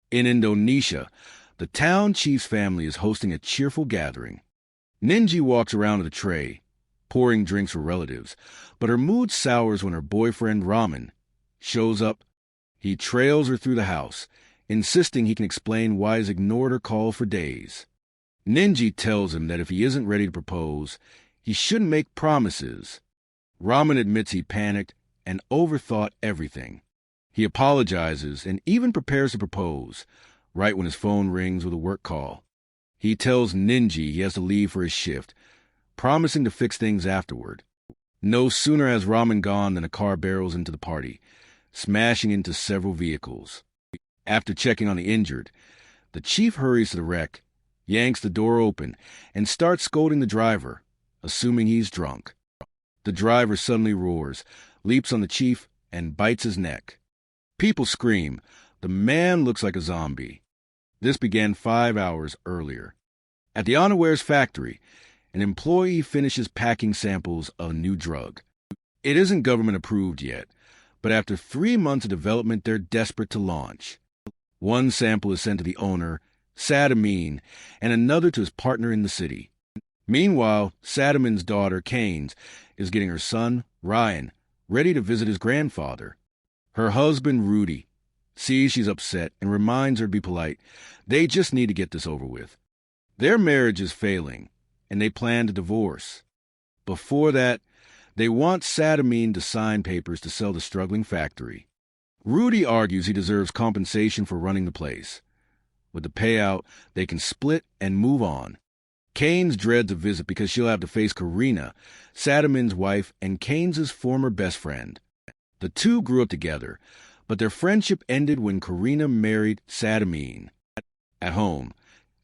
In Indonesia, the town chief's family is hosting a cheerful gathering. Ninji walks around with a tray, pouring drinks for relatives, but her mood sours when her boyfriend, Ramen, shows up. He trails her through the house, insisting he can explain why he's ignored her call for days. Ninji tells him that if he isn't ready to propose, he shouldn't make promises. Ramen admits he panicked and overthought everything. He apologizes and even prepares to propose, right when his phone rings with a work call. He tells Ninji he has to leave for his shift, promising to fix things afterward. No sooner has Ramen gone than a car barrels into the party, smashing into several vehicles. After checking on the injured, the chief hurries to the wreck, yanks the door open, and starts scolding the driver, assuming he's drunk. The driver suddenly roars, leaps on the chief, and bites his neck. People scream. The man looks like a zombie. This began 5 hours earlier. At the unawares factory, an employee finishes packing samples of a new drug. It isn't government approved yet, but after 3 months of development, they're desperate to launch. One sample is sent to the owner, Sadamin, and another to his partner in the city. Meanwhile, Sadamin's daughter, Kane's, is getting her son, Ryan, ready to visit his grandfather. Her husband, Rudy, sees she's upset and reminds her to be polite. They just need to get this over with. Their marriage is failing, and they plan to divorce. Before that, they want Sadamin to sign papers to sell the struggling factory. Rudy argues he deserves compensation for running the place. With the payout, they can split and move on. Kane's dreads a visit because she'll have to face Karina, Sadamin's wife, and Kane's former best friend. The two grew up together, but their friendship ended when Karina married Sadamin. At home,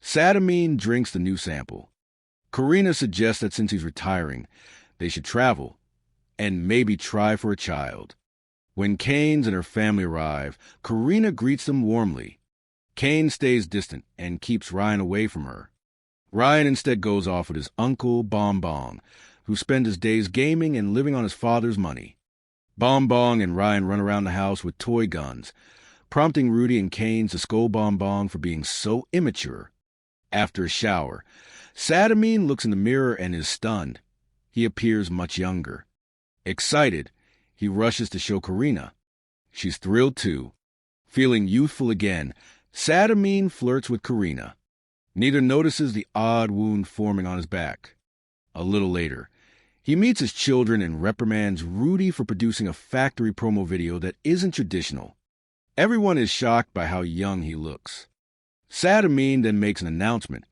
Sadamin drinks the new sample. Karina suggests that since he's retiring, they should travel and maybe try for a child. When Kane's and her family arrive, Karina greets them warmly. Kane stays distant and keeps Ryan away from her. Ryan instead goes off with his uncle, Bonbon, who spends his days gaming and living on his father's money. Bonbon and Ryan run around the house with toy guns, prompting Rudy and Kane to scold Bonbon for being so immature. After a shower, Sadamin looks in the mirror and is stunned. He appears much younger. Excited, he rushes to show Karina. She's thrilled too. Feeling youthful again, Sadamin flirts with Karina. Neither notices the odd wound forming on his back. A little later, he meets his children and reprimands Rudy for producing a factory promo video that isn't traditional. Everyone is shocked by how young he looks. Sadamin then makes an announcement.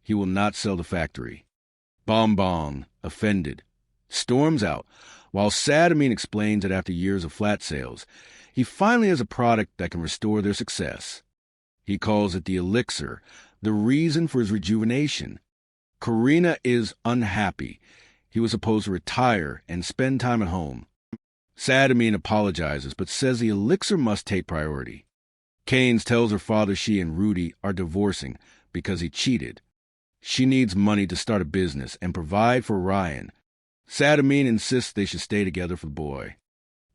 He will not sell the factory. Bonbon, offended, storms out, while Sadamin explains that after years of flat sales, he finally has a product that can restore their success. He calls it the Elixir, the reason for his rejuvenation. Karina is unhappy. He was supposed to retire and spend time at home. Sadamin apologizes, but says the Elixir must take priority. Kane's tells her father she and Rudy are divorcing because he cheated. She needs money to start a business and provide for Ryan. Sadamin insists they should stay together for the boy.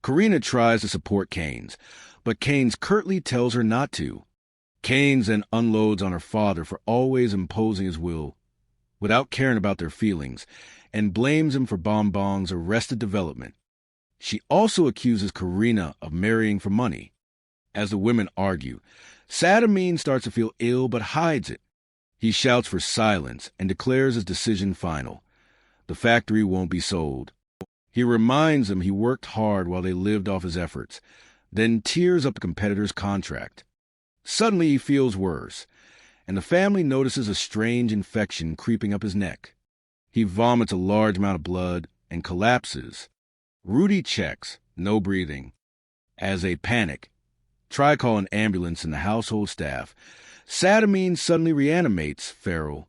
Karina tries to support Kane's, but Kane's curtly tells her not to. Kane's then unloads on her father for always imposing his will, without caring about their feelings, and blames him for Bonbon's arrested development. She also accuses Karina of marrying for money. As the women argue, Sadamin starts to feel ill but hides it. He shouts for silence and declares his decision final. The factory won't be sold. He reminds them he worked hard while they lived off his efforts, then tears up the competitor's contract. Suddenly he feels worse, and the family notices a strange infection creeping up his neck. He vomits a large amount of blood and collapses. Rudy checks, no breathing. As they panic, try call an ambulance and the household staff. Sadamin suddenly reanimates Farrell.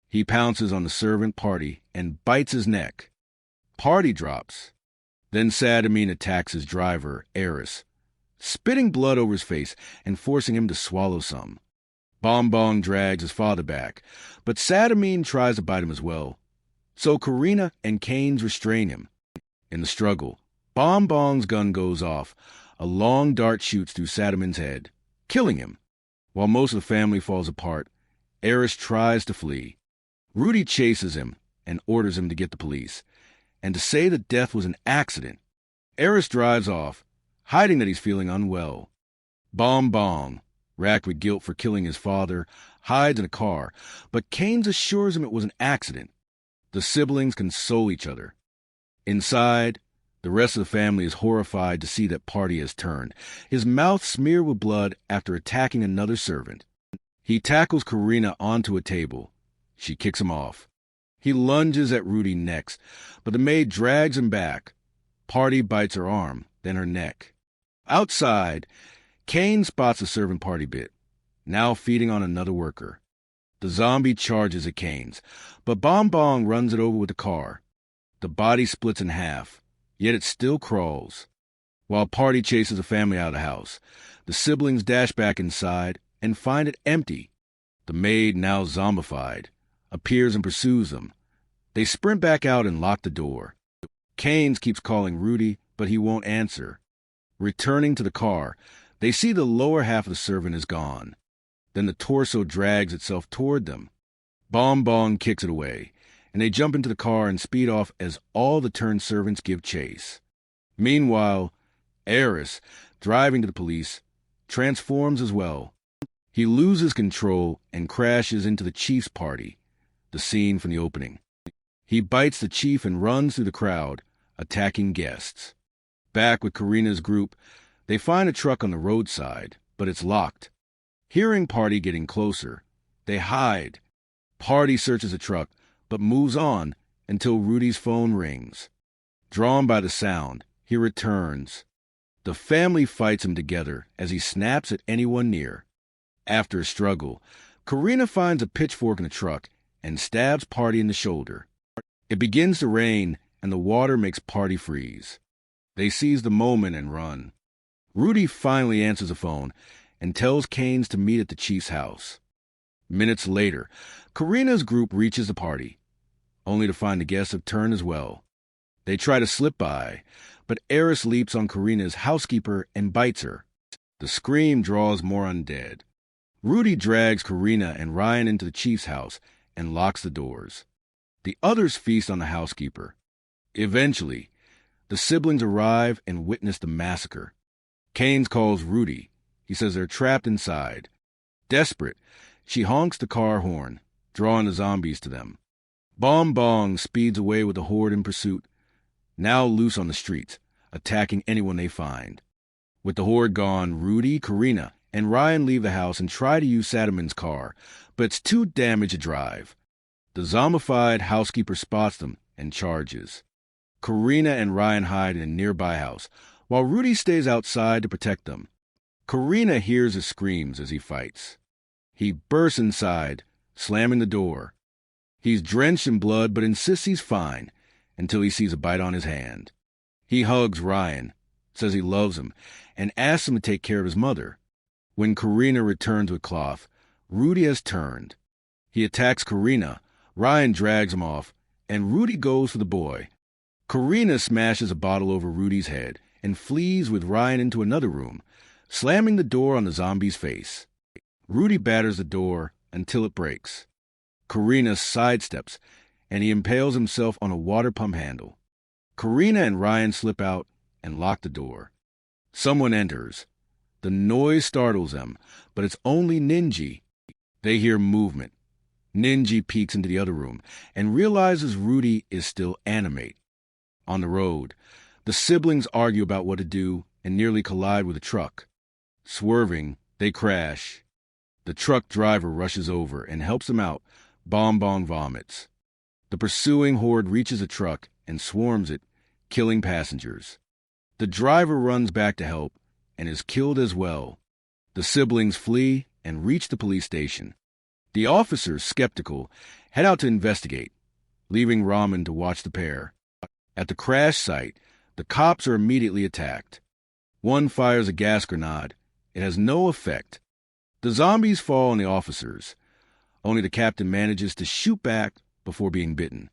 He pounces on the servant Party and bites his neck. Party drops. Then Sadamin attacks his driver, Eris, spitting blood over his face and forcing him to swallow some. Bonbon drags his father back, but Sadamin tries to bite him as well. So Karina and Kane's restrain him. In the struggle, Bonbon's gun goes off. A long dart shoots through Sadamin's head, killing him. While most of the family falls apart, Eris tries to flee. Rudy chases him and orders him to get the police, and to say the death was an accident. Eris drives off, hiding that he's feeling unwell. Bong Bong, racked with guilt for killing his father, hides in a car, but Keynes assures him it was an accident. The siblings console each other. Inside, the rest of the family is horrified to see that Party has turned, his mouth smeared with blood after attacking another servant. He tackles Karina onto a table. She kicks him off. He lunges at Rudy next, but the maid drags him back. Party bites her arm, then her neck. Outside, Keynes spots a servant Party bit, now feeding on another worker. The zombie charges at Keynes, but Bong Bong runs it over with the car. The body splits in half, yet it still crawls. While Party chases the family out of the house, the siblings dash back inside and find it empty. The maid, now zombified, appears and pursues them. They sprint back out and lock the door. Keynes keeps calling Rudy, but he won't answer. Returning to the car, they see the lower half of the servant is gone. Then the torso drags itself toward them. Bong Bong kicks it away, and they jump into the car and speed off as all the turned servants give chase. Meanwhile, Eris, driving to the police, transforms as well. He loses control and crashes into the chief's party, the scene from the opening. He bites the chief and runs through the crowd, attacking guests. Back with Karina's group, they find a truck on the roadside, but it's locked. Hearing Party getting closer, they hide. Party searches the truck, but moves on until Rudy's phone rings. Drawn by the sound, he returns. The family fights him together as he snaps at anyone near. After a struggle, Karina finds a pitchfork in the truck and stabs Party in the shoulder. It begins to rain, and the water makes Party freeze. They seize the moment and run. Rudy finally answers the phone and tells Keynes to meet at the chief's house. Minutes later, Karina's group reaches the party, only to find the guests have turned as well. They try to slip by, but Eris leaps on Karina's housekeeper and bites her. The scream draws more undead. Rudy drags Karina and Ryan into the chief's house and locks the doors. The others feast on the housekeeper. Eventually, the siblings arrive and witness the massacre. Keynes calls Rudy. He says they're trapped inside. Desperate, she honks the car horn, drawing the zombies to them. Bong Bong speeds away with the horde in pursuit, now loose on the streets, attacking anyone they find. With the horde gone, Rudy, Karina, and Ryan leave the house and try to use Sadaman's car, but it's too damaged to drive. The zombified housekeeper spots them and charges. Karina and Ryan hide in a nearby house, while Rudy stays outside to protect them. Karina hears his screams as he fights. He bursts inside, slamming the door. He's drenched in blood but insists he's fine until he sees a bite on his hand. He hugs Ryan, says he loves him, and asks him to take care of his mother. When Karina returns with cloth, Rudy has turned. He attacks Karina, Ryan drags him off, and Rudy goes for the boy. Karina smashes a bottle over Rudy's head and flees with Ryan into another room, slamming the door on the zombie's face. Rudy batters the door until it breaks. Karina sidesteps, and he impales himself on a water pump handle. Karina and Ryan slip out and lock the door. Someone enters. The noise startles them, but it's only Ninji. They hear movement. Ninji peeks into the other room and realizes Rudy is still animate. On the road, the siblings argue about what to do and nearly collide with a truck. Swerving, they crash. The truck driver rushes over and helps them out. Bong Bong vomits. The pursuing horde reaches the truck and swarms it, killing passengers. The driver runs back to help and is killed as well. The siblings flee and reach the police station. The officers, skeptical, head out to investigate, leaving Ramen to watch the pair. At the crash site, the cops are immediately attacked. One fires a gas grenade. It has no effect. The zombies fall on the officers. Only the captain manages to shoot back before being bitten.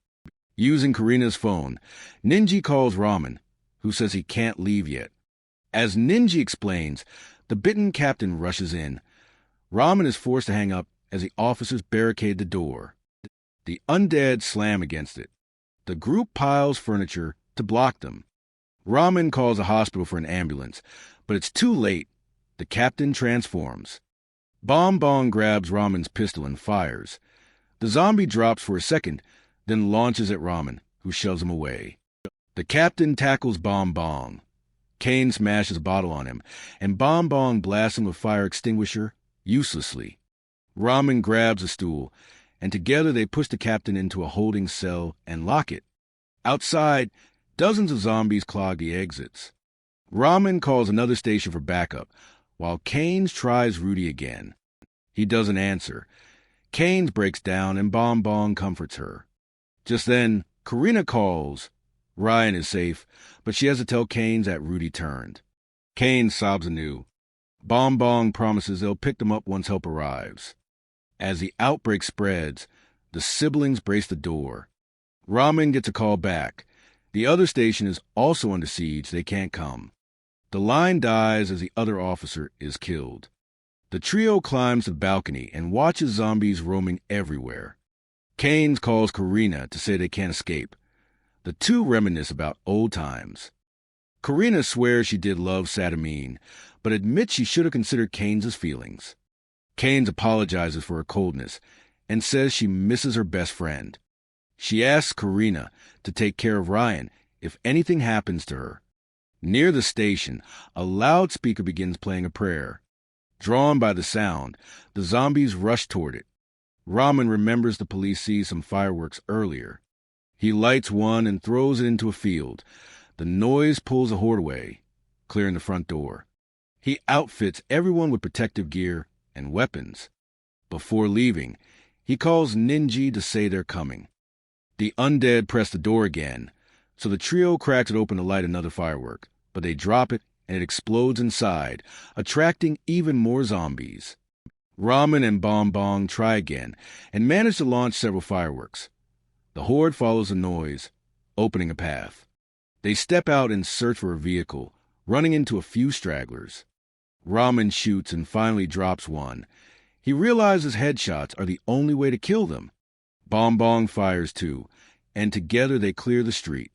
Using Karina's phone, Ninji calls Ramen, who says he can't leave yet. As Ninji explains, the bitten captain rushes in. Ramen is forced to hang up as the officers barricade the door. The undead slam against it. The group piles furniture to block them. Ramen calls a hospital for an ambulance, but it's too late. The captain transforms. Bong Bong grabs Ramen's pistol and fires. The zombie drops for a second, then launches at Ramen, who shoves him away. The captain tackles Bong Bong. Kane smashes a bottle on him, and Bong Bong blasts him with a fire extinguisher, uselessly. Ramen grabs a stool, and together they push the captain into a holding cell and lock it. Outside, dozens of zombies clog the exits. Ramen calls another station for backup, while Keynes tries Rudy again. He doesn't answer. Keynes breaks down, and Bong Bong comforts her. Just then, Karina calls. Ryan is safe, but she has to tell Keynes that Rudy turned. Keynes sobs anew. Bong Bong promises they'll pick them up once help arrives. As the outbreak spreads, the siblings brace the door. Ramen gets a call back. The other station is also under siege. They can't come. The line dies as the other officer is killed. The trio climbs the balcony and watches zombies roaming everywhere. Keynes calls Karina to say they can't escape. The two reminisce about old times. Karina swears she did love Sadamine, but admits she should have considered Keynes' feelings. Keynes apologizes for her coldness and says she misses her best friend. She asks Karina to take care of Ryan if anything happens to her. Near the station, a loudspeaker begins playing a prayer. Drawn by the sound, the zombies rush toward it. Ramen remembers the police seized some fireworks earlier. He lights one and throws it into a field. The noise pulls the horde away, clearing the front door. He outfits everyone with protective gear and weapons. Before leaving, he calls Ninji to say they're coming. The undead press the door again, so the trio cracks it open to light another firework, but they drop it and it explodes inside, attracting even more zombies. Ramen and Bong Bong try again and manage to launch several fireworks. The horde follows the noise, opening a path. They step out and search for a vehicle, running into a few stragglers. Ramen shoots and finally drops one. He realizes headshots are the only way to kill them. Bong Bong fires too, and together they clear the street.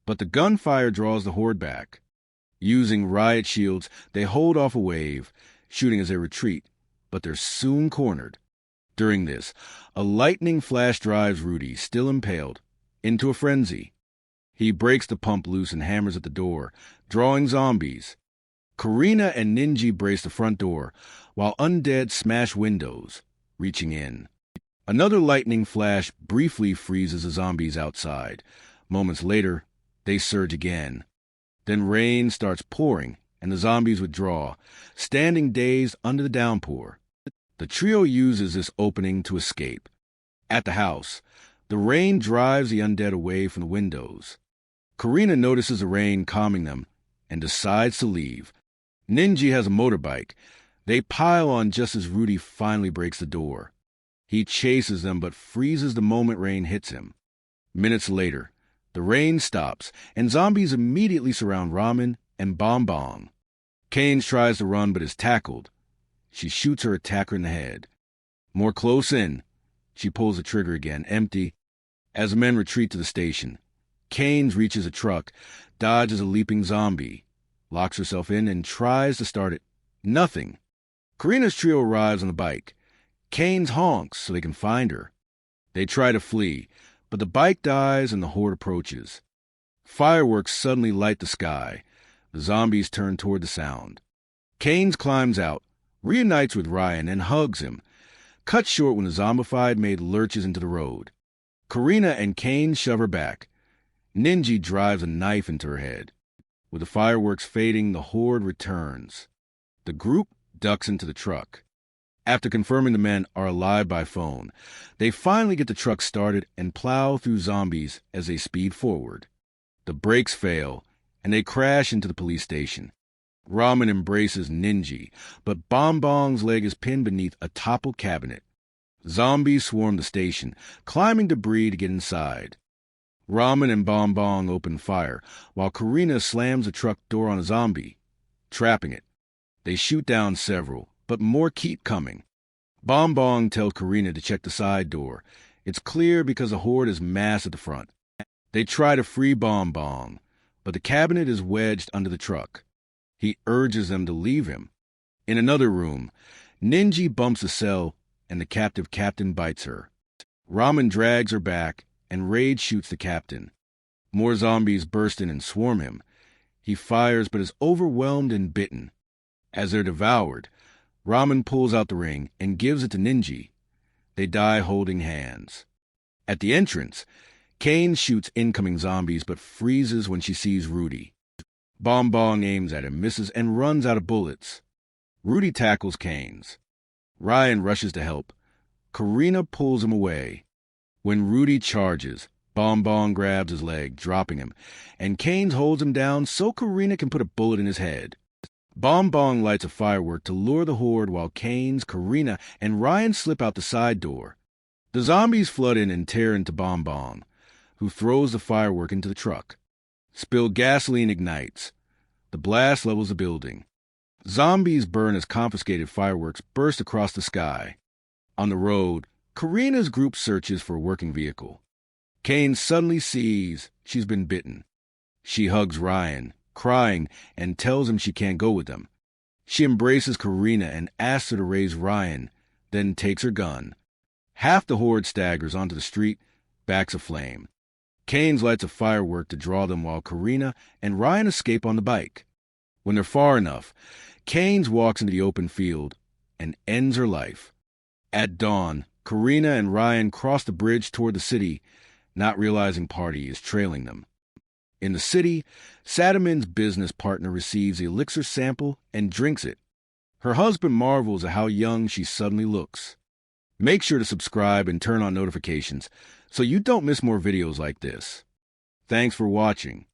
But the gunfire draws the horde back. Using riot shields, they hold off a wave, shooting as they retreat, but they're soon cornered. During this, a lightning flash drives Rudy, still impaled, into a frenzy. He breaks the pump loose and hammers at the door, drawing zombies. Karina and Ninji brace the front door, while undead smash windows, reaching in. Another lightning flash briefly freezes the zombies outside. Moments later, they surge again. Then rain starts pouring, and the zombies withdraw, standing dazed under the downpour. The trio uses this opening to escape. At the house, the rain drives the undead away from the windows. Karina notices the rain calming them and decides to leave. Ninji has a motorbike. They pile on just as Rudy finally breaks the door. He chases them but freezes the moment rain hits him. Minutes later, the rain stops, and zombies immediately surround Ramen and Bong Bong. Keynes tries to run but is tackled. She shoots her attacker in the head. More close in, she pulls the trigger again, empty. As the men retreat to the station, Keynes reaches a truck, dodges a leaping zombie, locks herself in, and tries to start it. Nothing. Karina's trio arrives on the bike. Keynes honks so they can find her. They try to flee, but the bike dies and the horde approaches. Fireworks suddenly light the sky. The zombies turn toward the sound. Keynes climbs out, reunites with Ryan, and hugs him. Cut short when the zombified maid lurches into the road. Karina and Keynes shove her back. Ninji drives a knife into her head. With the fireworks fading, the horde returns. The group ducks into the truck. After confirming the men are alive by phone, they finally get the truck started and plow through zombies as they speed forward. The brakes fail, and they crash into the police station. Ramen embraces Ninji, but Bong Bong's leg is pinned beneath a toppled cabinet. Zombies swarm the station, climbing debris to get inside. Ramen and Bong Bong open fire, while Karina slams the truck door on a zombie, trapping it. They shoot down several, but more keep coming. Bonbon tells Karina to check the side door. It's clear because the horde is massed at the front. They try to free Bonbon, but the cabinet is wedged under the truck. He urges them to leave him. In another room, Ninji bumps a cell, and the captive captain bites her. Ramen drags her back, and Raid shoots the captain. More zombies burst in and swarm him. He fires but is overwhelmed and bitten. As they're devoured, Ramen pulls out the ring and gives it to Ninji. They die holding hands. At the entrance, Kane shoots incoming zombies but freezes when she sees Rudy. Bonbon aims at him, misses, and runs out of bullets. Rudy tackles Kane's. Ryan rushes to help. Karina pulls him away. When Rudy charges, Bonbon grabs his leg, dropping him, and Kane holds him down so Karina can put a bullet in his head. Bonbon lights a firework to lure the horde while Kane's, Karina, and Ryan slip out the side door. The zombies flood in and tear into Bonbon, who throws the firework into the truck. Spilled gasoline ignites. The blast levels the building. Zombies burn as confiscated fireworks burst across the sky. On the road, Karina's group searches for a working vehicle. Kane suddenly sees she's been bitten. She hugs Ryan, crying, and tells him she can't go with them. She embraces Karina and asks her to raise Ryan, then takes her gun. Half the horde staggers onto the street, backs aflame. Kane lights a firework to draw them while Karina and Ryan escape on the bike. When they're far enough, Kane walks into the open field and ends her life. At dawn, Karina and Ryan cross the bridge toward the city, not realizing Party is trailing them. In the city, Sadamin's business partner receives the Elixir sample and drinks it. Her husband marvels at how young she suddenly looks. Make sure to subscribe and turn on notifications so you don't miss more videos like this. Thanks for watching.